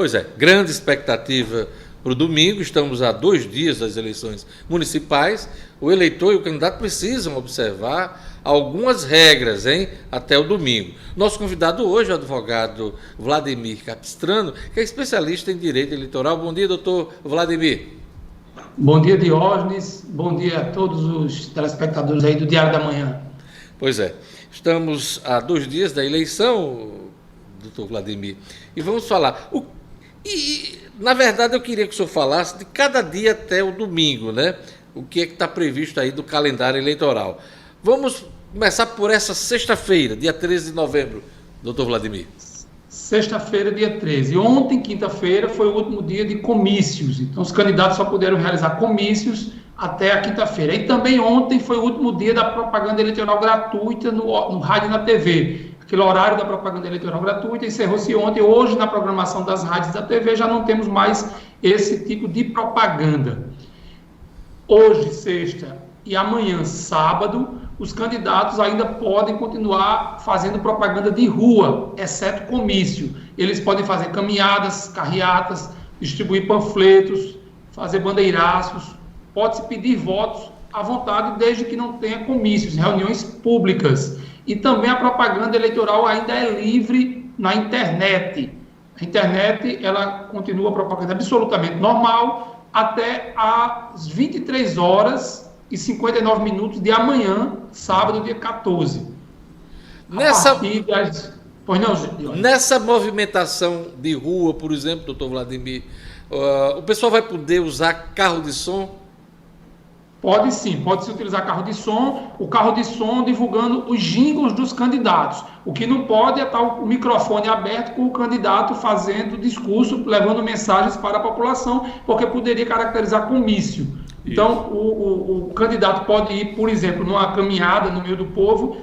Pois é, grande expectativa para o domingo. Estamos a 2 dias das eleições municipais. O eleitor e o candidato precisam observar algumas regras, até o domingo. Nosso convidado hoje é o advogado Vladimir Capistrano, que é especialista em direito eleitoral. Bom dia, doutor Vladimir. Bom dia, Diógenes. Bom dia a todos os telespectadores aí do Diário da Manhã. Pois é, estamos a 2 dias da eleição, doutor Vladimir, e vamos falar. Na verdade, eu queria que o senhor falasse de cada dia até o domingo, né? O que é que está previsto aí do calendário eleitoral. Vamos começar por essa sexta-feira, dia 13 de novembro, doutor Vladimir. Sexta-feira, dia 13. Ontem, quinta-feira, foi o último dia de comícios. Então, os candidatos só puderam realizar comícios até a quinta-feira. E também ontem foi o último dia da propaganda eleitoral gratuita no rádio e na TV. Aquele horário da propaganda eleitoral gratuita encerrou-se ontem. Hoje, na programação das rádios da TV, já não temos mais esse tipo de propaganda. Hoje, sexta, e amanhã, sábado, os candidatos ainda podem continuar fazendo propaganda de rua, exceto comício. Eles podem fazer caminhadas, carreatas, distribuir panfletos, fazer bandeiraços, pode-se pedir votos à vontade, desde que não tenha comícios, reuniões públicas. E também a propaganda eleitoral ainda é livre na internet. A internet, ela continua a propaganda absolutamente normal até às 23 horas e 59 minutos de amanhã, sábado, dia 14. Nessa movimentação de rua, por exemplo, doutor Vladimir, o pessoal vai poder usar carro de som? Pode sim, pode-se utilizar carro de som, o carro de som divulgando os jingles dos candidatos. O que não pode é estar o microfone aberto com o candidato fazendo discurso, levando mensagens para a população, porque poderia caracterizar comício. Então, o candidato pode ir, por exemplo, numa caminhada no meio do povo,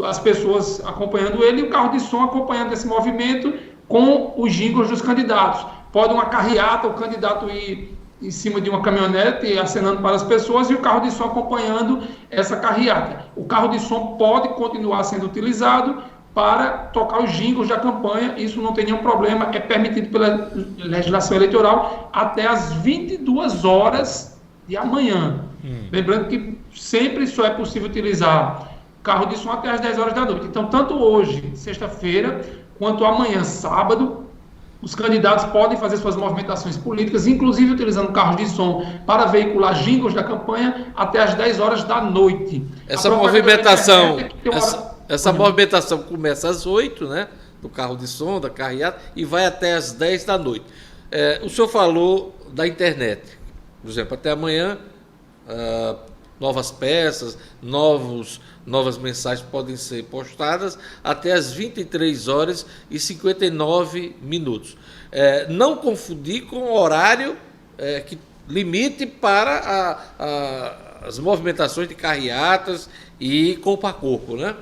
as pessoas acompanhando ele e o carro de som acompanhando esse movimento com os jingles dos candidatos. Pode uma carreata, o candidato ir em cima de uma caminhonete acenando para as pessoas e o carro de som acompanhando essa carreata. O carro de som pode continuar sendo utilizado para tocar os jingles da campanha, isso não tem nenhum problema, é permitido pela legislação eleitoral até às 22 horas de amanhã. Lembrando que sempre só é possível utilizar carro de som até às 10 horas da noite. Então, tanto hoje, sexta-feira, quanto amanhã, sábado, os candidatos podem fazer suas movimentações políticas, inclusive utilizando carros de som para veicular jingles da campanha até às 10 horas da noite. Essa movimentação, essa movimentação começa às 8, né, do carro de som, da carreata, e vai até às 10 da noite. O senhor falou da internet. Por exemplo, até amanhã, novas peças, novas mensagens podem ser postadas até as 23 horas e 59 minutos. Não confundir com o horário que limite para as movimentações de carreatas e corpo a corpo, né?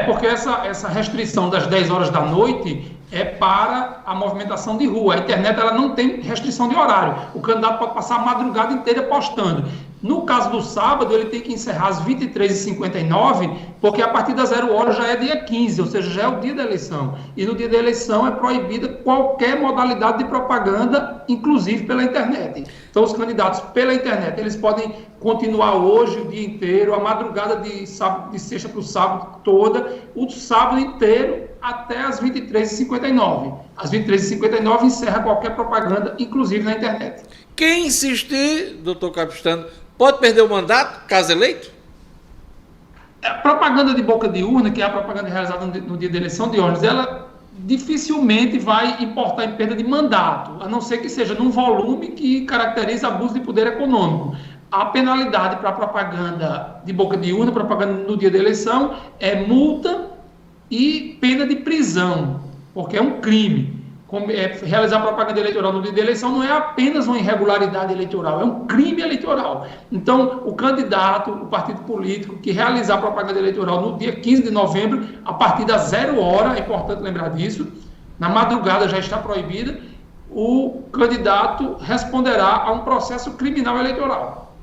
Porque essa restrição das 10 horas da noite é para a movimentação de rua. A internet ela não tem restrição de horário. O candidato pode passar a madrugada inteira postando. No caso do sábado, ele tem que encerrar às 23h59, porque a partir das 0 horas já é dia 15, ou seja, já é o dia da eleição. E no dia da eleição é proibida qualquer modalidade de propaganda, inclusive pela internet. Então, os candidatos pela internet, eles podem continuar hoje o dia inteiro, a madrugada de sexta para o sábado toda, o sábado inteiro até às 23h59. Às 23h59 encerra qualquer propaganda, inclusive na internet. Quem insistir, doutor Capistrano, pode perder o mandato, caso eleito? A propaganda de boca de urna, que é a propaganda realizada no dia da eleição de ônibus, ela dificilmente vai importar em perda de mandato, a não ser que seja num volume que caracteriza abuso de poder econômico. A penalidade para a propaganda de boca de urna, propaganda no dia da eleição, é multa e pena de prisão, porque é um crime. Realizar propaganda eleitoral no dia da eleição não é apenas uma irregularidade eleitoral, é um crime eleitoral. Então, o candidato, o partido político que realizar propaganda eleitoral no dia 15 de novembro, a partir das 0 hora, é importante lembrar disso, na madrugada já está proibida, o candidato responderá a um processo criminal eleitoral.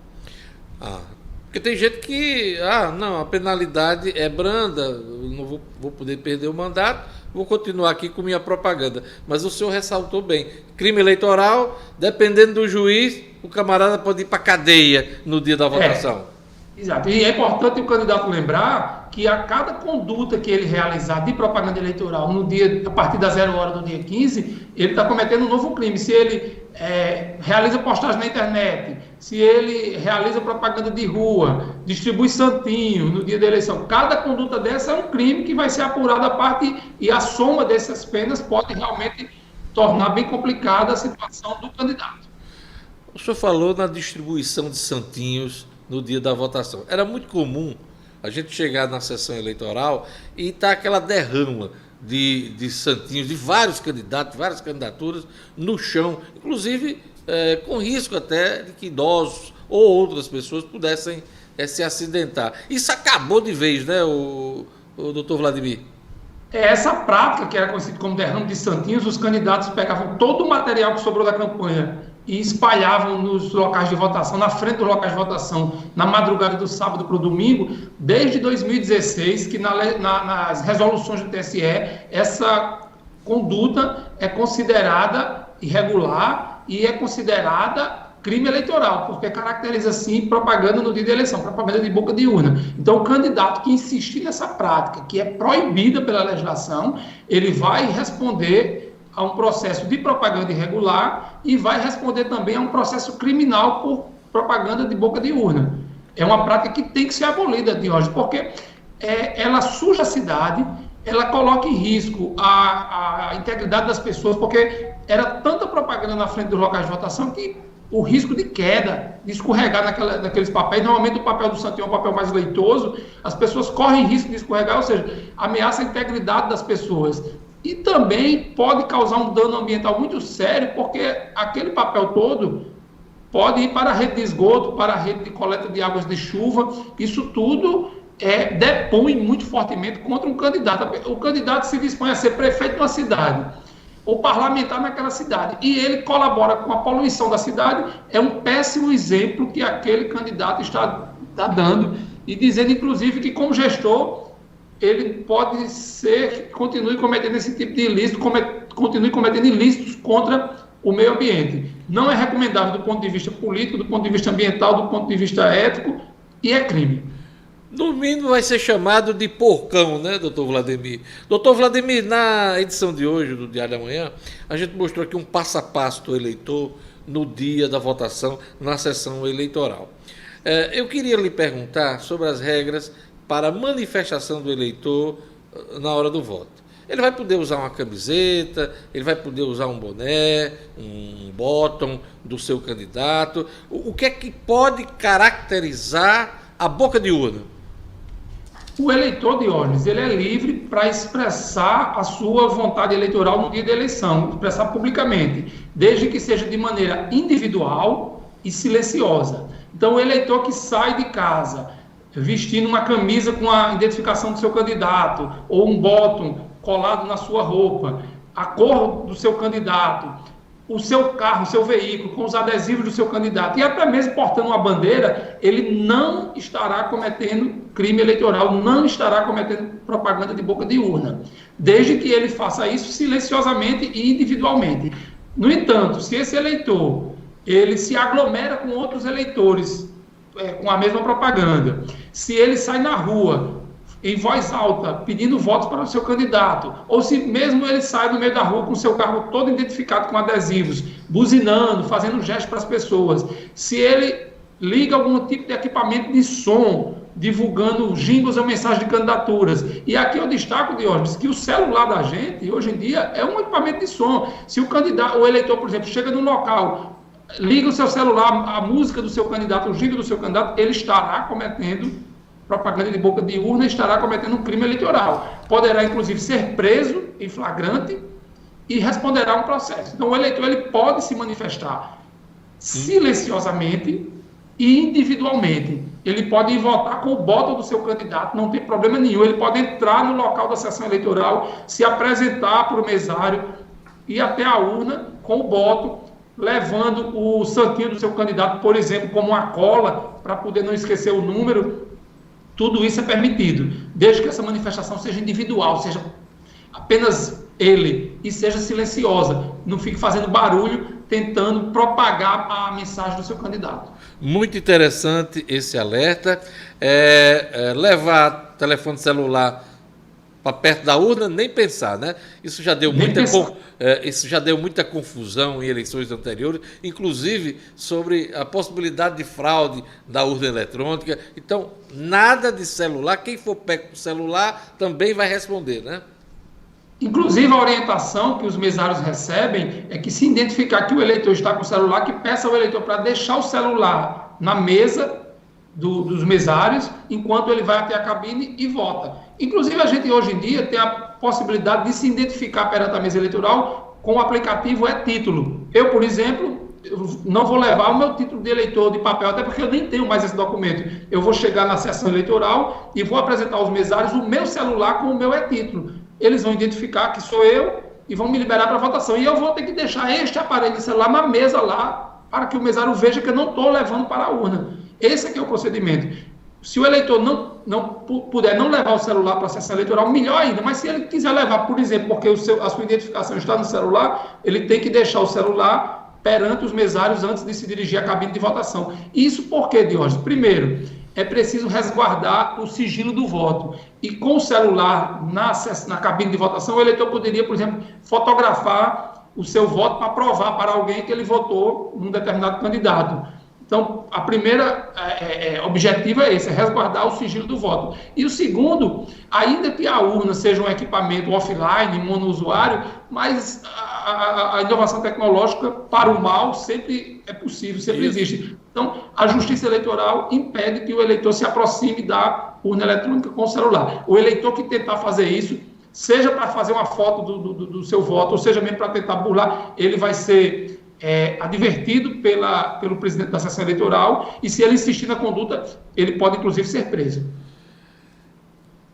Porque tem gente que, não, a penalidade é branda, eu não vou poder perder o mandato, vou continuar aqui com minha propaganda. Mas o senhor ressaltou bem, crime eleitoral, dependendo do juiz, o camarada pode ir para a cadeia no dia da votação. Exato. E é importante o candidato lembrar que a cada conduta que ele realizar de propaganda eleitoral no dia, a partir das 0 hora do dia 15, ele está cometendo um novo crime. Se ele realiza postagem na internet, se ele realiza propaganda de rua, distribui santinho no dia da eleição, cada conduta dessa é um crime que vai ser apurado à parte, e a soma dessas penas pode realmente tornar bem complicada a situação do candidato. O senhor falou na distribuição de santinhos no dia da votação. Era muito comum a gente chegar na sessão eleitoral e estar aquela derrama de santinhos de vários candidatos, várias candidaturas no chão, inclusive com risco até de que idosos ou outras pessoas pudessem se acidentar. Isso acabou de vez, né, o doutor Vladimir? Essa prática, que era conhecida como derrame de santinhos, os candidatos pegavam todo o material que sobrou da campanha e espalhavam nos locais de votação, na frente dos locais de votação, na madrugada do sábado para o domingo, desde 2016, que nas resoluções do TSE, essa conduta é considerada irregular e é considerada crime eleitoral, porque caracteriza, sim, propaganda no dia da eleição, propaganda de boca de urna. Então, o candidato que insistir nessa prática, que é proibida pela legislação, ele vai responder a um processo de propaganda irregular e vai responder também a um processo criminal por propaganda de boca de urna. É uma prática que tem que ser abolida, Diógenes, porque ela suja a cidade, ela coloca em risco a integridade das pessoas, porque era tanta propaganda na frente dos locais de votação que o risco de queda, de escorregar naqueles papéis, normalmente o papel do santinho é um papel mais leitoso, as pessoas correm risco de escorregar, ou seja, ameaça a integridade das pessoas. E também pode causar um dano ambiental muito sério, porque aquele papel todo pode ir para a rede de esgoto, para a rede de coleta de águas de chuva. Isso tudo depõe muito fortemente contra um candidato. O candidato se dispõe a ser prefeito de uma cidade, ou parlamentar naquela cidade, e ele colabora com a poluição da cidade. É um péssimo exemplo que aquele candidato está dando, e dizendo, inclusive, que como gestor ele pode ser, continue cometendo esse tipo de ilícito, continue cometendo ilícitos contra o meio ambiente. Não é recomendável do ponto de vista político, do ponto de vista ambiental, do ponto de vista ético, e é crime. No mínimo vai ser chamado de porcão, né, doutor Vladimir? Doutor Vladimir, na edição de hoje do Diário da Manhã, a gente mostrou aqui um passo a passo do eleitor no dia da votação, na sessão eleitoral. Eu queria lhe perguntar sobre as regras para a manifestação do eleitor na hora do voto. Ele vai poder usar uma camiseta, ele vai poder usar um boné, um bottom do seu candidato. O que é que pode caracterizar a boca de urna? O eleitor, Diógenes, ele é livre para expressar a sua vontade eleitoral no dia da eleição, expressar publicamente, desde que seja de maneira individual e silenciosa. Então, o eleitor que sai de casa vestindo uma camisa com a identificação do seu candidato, ou um bottom colado na sua roupa, a cor do seu candidato, o seu carro, o seu veículo, com os adesivos do seu candidato, e até mesmo portando uma bandeira, ele não estará cometendo crime eleitoral, não estará cometendo propaganda de boca de urna, desde que ele faça isso silenciosamente e individualmente. No entanto, se esse eleitor ele se aglomera com outros eleitores, com a mesma propaganda, se ele sai na rua em voz alta pedindo votos para o seu candidato, ou se mesmo ele sai no meio da rua com o seu carro todo identificado com adesivos, buzinando, fazendo gestos para as pessoas, se ele liga algum tipo de equipamento de som, divulgando jingles ou mensagens de candidaturas, e aqui eu destaco, Diógenes, que o celular da gente, hoje em dia, é um equipamento de som. Se o eleitor, por exemplo, chega num local, liga o seu celular, a música do seu candidato, o jingle do seu candidato, ele estará cometendo propaganda de boca de urna, estará cometendo um crime eleitoral. Poderá, inclusive, ser preso em flagrante e responderá a um processo. Então, o eleitor ele pode se manifestar silenciosamente e individualmente. Ele pode ir votar com o bottom do seu candidato, não tem problema nenhum. Ele pode entrar no local da sessão eleitoral, se apresentar para o mesário, ir até a urna com o bottom, levando o santinho do seu candidato, por exemplo, como uma cola, para poder não esquecer o número. Tudo isso é permitido, desde que essa manifestação seja individual, seja apenas ele, e seja silenciosa, não fique fazendo barulho, tentando propagar a mensagem do seu candidato. Muito interessante esse alerta. Levar telefone celular para perto da urna, nem pensar, né? Isso já deu muita confusão em eleições anteriores, inclusive sobre a possibilidade de fraude da urna eletrônica. Então, nada de celular. Quem for pego com o celular também vai responder, né? Inclusive, a orientação que os mesários recebem é que, se identificar que o eleitor está com o celular, que peça ao eleitor para deixar o celular na mesa dos mesários, enquanto ele vai até a cabine e vota. Inclusive, a gente hoje em dia tem a possibilidade de se identificar perante a mesa eleitoral com o aplicativo e-título. Eu, por exemplo, não vou levar o meu título de eleitor de papel, até porque eu nem tenho mais esse documento. Eu vou chegar na sessão eleitoral e vou apresentar aos mesários o meu celular com o meu e-título. Eles vão identificar que sou eu e vão me liberar para votação. E eu vou ter que deixar este aparelho de celular na mesa lá, para que o mesário veja que eu não estou levando para a urna. Esse aqui é o procedimento. Se o eleitor não puder não levar o celular para a sessão eleitoral, melhor ainda. Mas se ele quiser levar, por exemplo, porque a sua identificação está no celular, ele tem que deixar o celular perante os mesários antes de se dirigir à cabine de votação. Isso por quê, Diógenes? Primeiro, é preciso resguardar o sigilo do voto. E com o celular na cabine de votação, o eleitor poderia, por exemplo, fotografar o seu voto para provar para alguém que ele votou num determinado candidato. Então, a primeira objetivo é esse, é resguardar o sigilo do voto. E o segundo, ainda que a urna seja um equipamento offline, monousuário, mas a inovação tecnológica para o mal sempre é possível, sempre existe. Então, a Justiça Eleitoral impede que o eleitor se aproxime da urna eletrônica com o celular. O eleitor que tentar fazer isso, seja para fazer uma foto do seu voto, ou seja mesmo para tentar burlar, ele vai ser advertido pelo presidente da sessão eleitoral, e se ele insistir na conduta, ele pode inclusive ser preso.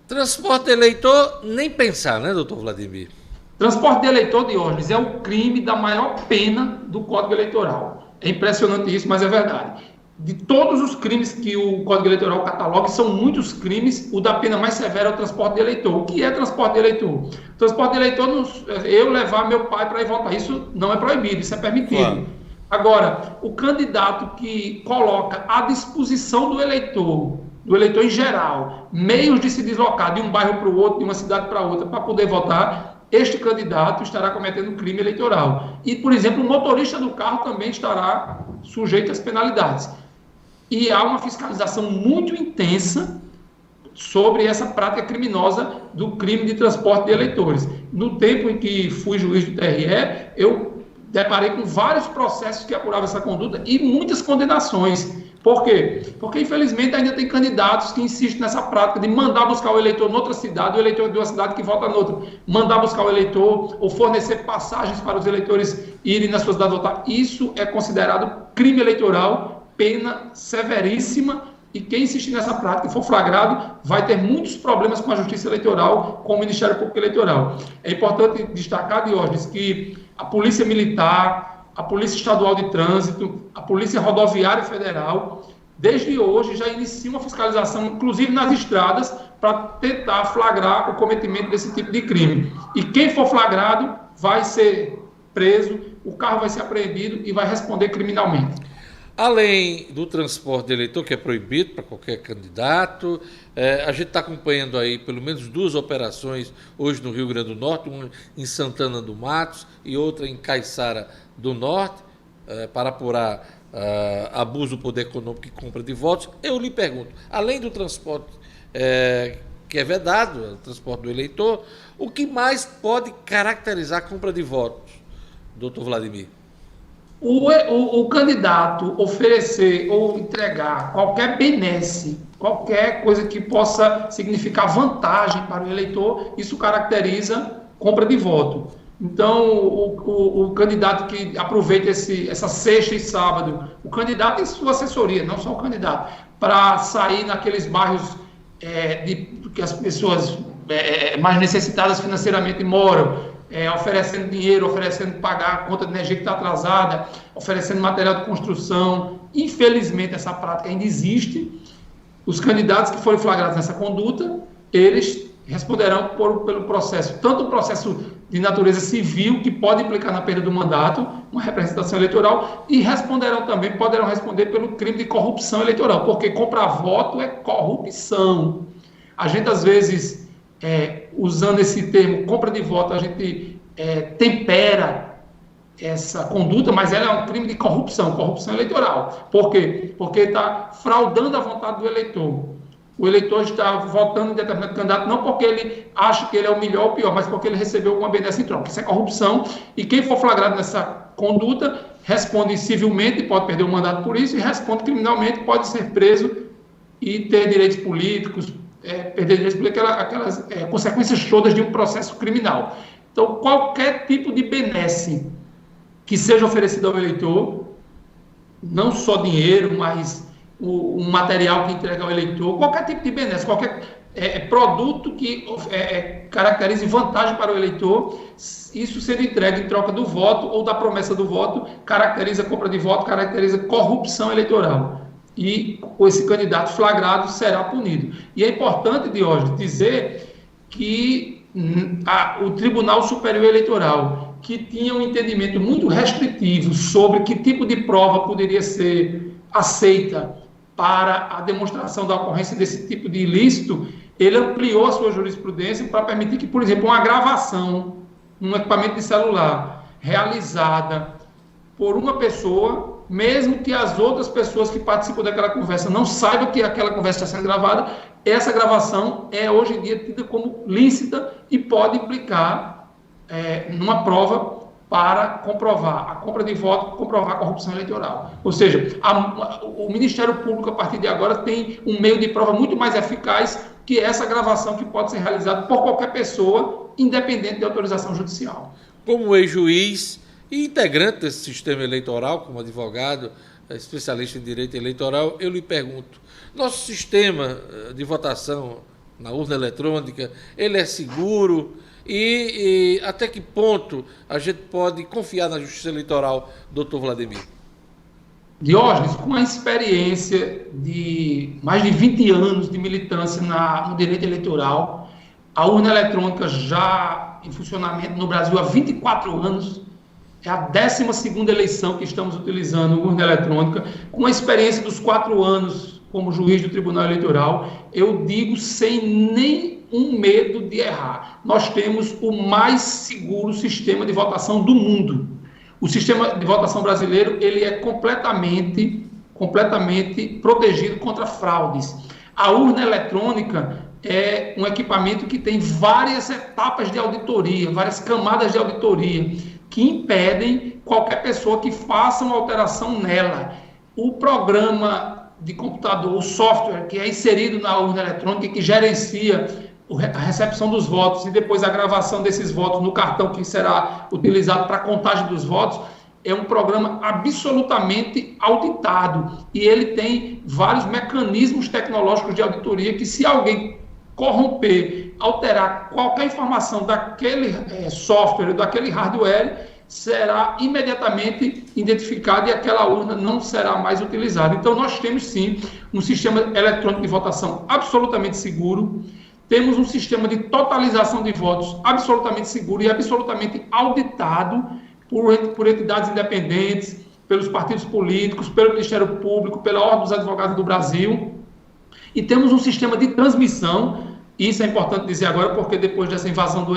Transporte de eleitor, nem pensar, né, doutor Vladimir? Transporte de eleitor, Diógenes, é o crime da maior pena do Código Eleitoral. É impressionante isso, mas é verdade. De todos os crimes que o Código Eleitoral cataloga, são muitos crimes, o da pena mais severa é o transporte de eleitor. O que é transporte de eleitor? Transporte de eleitor, eu levar meu pai para ir votar, isso não é proibido, isso é permitido. Claro. Agora, o candidato que coloca à disposição do eleitor em geral, meios de se deslocar de um bairro para o outro, de uma cidade para outra, para poder votar, este candidato estará cometendo crime eleitoral. E, por exemplo, o motorista do carro também estará sujeito às penalidades. E há uma fiscalização muito intensa sobre essa prática criminosa do crime de transporte de eleitores. No tempo em que fui juiz do TRE, eu deparei com vários processos que apuravam essa conduta e muitas condenações. Por quê? Porque, infelizmente, ainda tem candidatos que insistem nessa prática de mandar buscar o eleitor noutra cidade, o eleitor de uma cidade que vota noutra, mandar buscar o eleitor ou fornecer passagens para os eleitores irem na sua cidade votar. Isso é considerado crime eleitoral, pena severíssima, e quem insistir nessa prática e for flagrado vai ter muitos problemas com a Justiça Eleitoral, com o Ministério Público Eleitoral. É importante destacar, Diógenes, que a Polícia Militar, a Polícia Estadual de Trânsito, a Polícia Rodoviária Federal, desde hoje já inicia uma fiscalização, inclusive nas estradas, para tentar flagrar o cometimento desse tipo de crime. E quem for flagrado vai ser preso, o carro vai ser apreendido e vai responder criminalmente. Além do transporte de eleitor, que é proibido para qualquer candidato, a gente está acompanhando aí pelo menos 2 operações hoje no Rio Grande do Norte, uma em Santana do Matos e outra em Caiçara do Norte, para apurar abuso do poder econômico e compra de votos. Eu lhe pergunto, além do transporte que é vedado, o transporte do eleitor, o que mais pode caracterizar a compra de votos, doutor Vladimir? O candidato oferecer ou entregar qualquer benesse, qualquer coisa que possa significar vantagem para o eleitor, isso caracteriza compra de voto. Então, o candidato que aproveita essa sexta e sábado, o candidato e sua assessoria, não só o candidato, para sair naqueles bairros que as pessoas mais necessitadas financeiramente moram, oferecendo dinheiro, oferecendo pagar a conta de energia que está atrasada, oferecendo material de construção. Infelizmente, essa prática ainda existe. Os candidatos que forem flagrados nessa conduta, eles responderão pelo processo, tanto o processo de natureza civil, que pode implicar na perda do mandato, uma representação eleitoral, e poderão responder pelo crime de corrupção eleitoral, porque comprar voto é corrupção. A gente, às vezes, usando esse termo, compra de voto, a gente tempera essa conduta, mas ela é um crime de corrupção eleitoral. Por quê? Porque está fraudando a vontade do eleitor. O eleitor está votando em determinado candidato não porque ele acha que ele é o melhor ou o pior, mas porque ele recebeu alguma benesse em troca. Isso é corrupção, e quem for flagrado nessa conduta responde civilmente, pode perder o mandato por isso, e responde criminalmente, pode ser preso e ter direitos políticos, perder direitos políticos, aquelas consequências todas de um processo criminal. Então, qualquer tipo de benesse que seja oferecido ao eleitor, não só dinheiro, mas um material que entrega ao eleitor, qualquer tipo de benesse, qualquer produto que caracterize vantagem para o eleitor, isso sendo entregue em troca do voto ou da promessa do voto, caracteriza compra de voto, caracteriza corrupção eleitoral. E esse candidato flagrado será punido. E é importante, Diógenes, dizer que o Tribunal Superior Eleitoral, que tinha um entendimento muito restritivo sobre que tipo de prova poderia ser aceita para a demonstração da ocorrência desse tipo de ilícito, ele ampliou a sua jurisprudência para permitir que, por exemplo, uma gravação num equipamento de celular realizada por uma pessoa, mesmo que as outras pessoas que participam daquela conversa não saibam que aquela conversa está sendo gravada, essa gravação é hoje em dia tida como lícita e pode implicar numa prova para comprovar a compra de voto, comprovar a corrupção eleitoral. Ou seja, o Ministério Público, a partir de agora, tem um meio de prova muito mais eficaz que essa gravação, que pode ser realizada por qualquer pessoa, independente de autorização judicial. Como ex-juiz e integrante desse sistema eleitoral, como advogado, especialista em direito eleitoral, eu lhe pergunto, nosso sistema de votação na urna eletrônica, ele é seguro? E até que ponto a gente pode confiar na Justiça Eleitoral, doutor Vladimir? Diógenes, com a experiência de mais de 20 anos de militância no direito eleitoral, a urna eletrônica já em funcionamento no Brasil há 24 anos, é a 12ª eleição que estamos utilizando urna eletrônica, com a experiência dos 4 anos como juiz do Tribunal Eleitoral, eu digo sem nenhum medo de errar. Nós temos o mais seguro sistema de votação do mundo. O sistema de votação brasileiro, ele é completamente protegido contra fraudes. A urna eletrônica é um equipamento que tem várias etapas de auditoria, várias camadas de auditoria, que impedem qualquer pessoa que faça uma alteração nela. O programa de computador, o software que é inserido na urna eletrônica, que gerencia a recepção dos votos e depois a gravação desses votos no cartão que será utilizado para a contagem dos votos, é um programa absolutamente auditado, e ele tem vários mecanismos tecnológicos de auditoria que, se alguém corromper, alterar qualquer informação daquele software, daquele hardware, será imediatamente identificado e aquela urna não será mais utilizada. Então, nós temos sim um sistema eletrônico de votação absolutamente seguro, temos um sistema de totalização de votos absolutamente seguro e absolutamente auditado por entidades independentes, pelos partidos políticos, pelo Ministério Público, pela Ordem dos Advogados do Brasil. E temos um sistema de transmissão, isso é importante dizer agora, porque depois dessa invasão do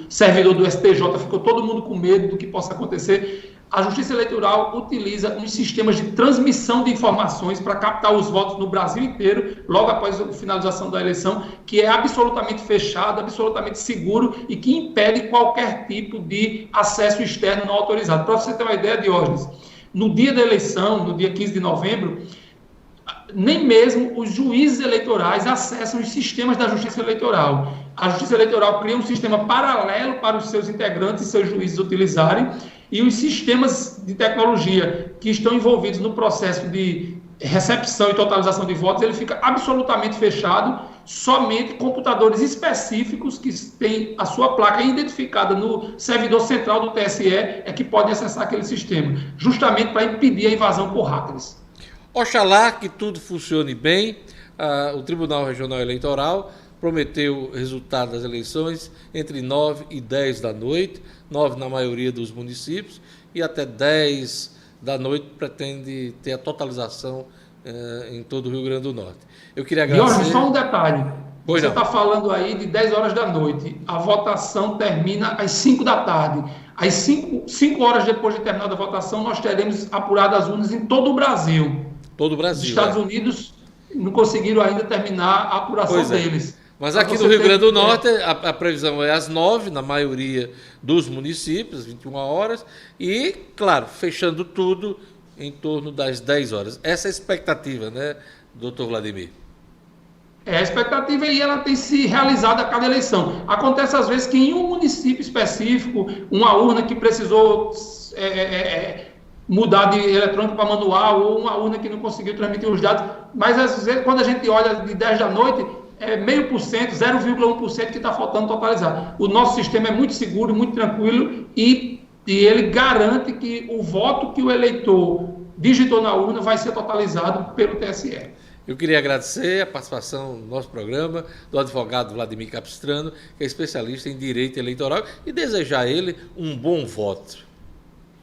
servidor do STJ, ficou todo mundo com medo do que possa acontecer. A Justiça Eleitoral utiliza uns sistemas de transmissão de informações para captar os votos no Brasil inteiro, logo após a finalização da eleição, que é absolutamente fechado, absolutamente seguro e que impede qualquer tipo de acesso externo não autorizado. Para você ter uma ideia, Diógenes, no dia da eleição, no dia 15 de novembro, nem mesmo os juízes eleitorais acessam os sistemas da Justiça Eleitoral. A Justiça Eleitoral cria um sistema paralelo para os seus integrantes e seus juízes utilizarem, e os sistemas de tecnologia que estão envolvidos no processo de recepção e totalização de votos, ele fica absolutamente fechado, somente computadores específicos que têm a sua placa identificada no servidor central do TSE é que podem acessar aquele sistema, justamente para impedir a invasão por hackers. Oxalá que tudo funcione bem. O Tribunal Regional Eleitoral prometeu o resultado das eleições entre 9 e 10 da noite, 9 na maioria dos municípios, e até 10 da noite pretende ter a totalização em todo o Rio Grande do Norte. Eu queria agradecer... Jorge, só um detalhe. Você está falando aí de 10 horas da noite. A votação termina às 5 da tarde. Às 5 horas depois de terminar a votação, nós teremos apuradas as urnas em todo o Brasil. Todo o Brasil. Os Estados Unidos não conseguiram ainda terminar a apuração deles. Mas aqui no Rio Grande do Norte, a previsão é às 9, na maioria dos municípios, 21 horas, e, claro, fechando tudo em torno das 10 horas. Essa é a expectativa, né, doutor Vladimir? É a expectativa e ela tem se realizado a cada eleição. Acontece, às vezes, que em um município específico, uma urna que precisou mudar de eletrônico para manual, ou uma urna que não conseguiu transmitir os dados, mas, às vezes, quando a gente olha de 10 da noite... é 0,5%, 0,1% que está faltando totalizar. O nosso sistema é muito seguro, muito tranquilo e ele garante que o voto que o eleitor digitou na urna vai ser totalizado pelo TSE. Eu queria agradecer a participação no nosso programa do advogado Vladimir Capistrano, que é especialista em direito eleitoral, e desejar a ele um bom voto.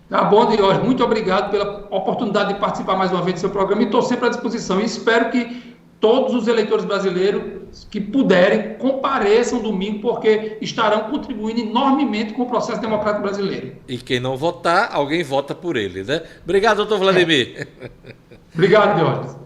Tá bom, Diógenes. Muito obrigado pela oportunidade de participar mais uma vez do seu programa e estou sempre à disposição. E espero que todos os eleitores brasileiros que puderem compareçam domingo, porque estarão contribuindo enormemente com o processo democrático brasileiro. E quem não votar, alguém vota por ele, né? Obrigado, doutor Vladimir. Obrigado, Diógenes.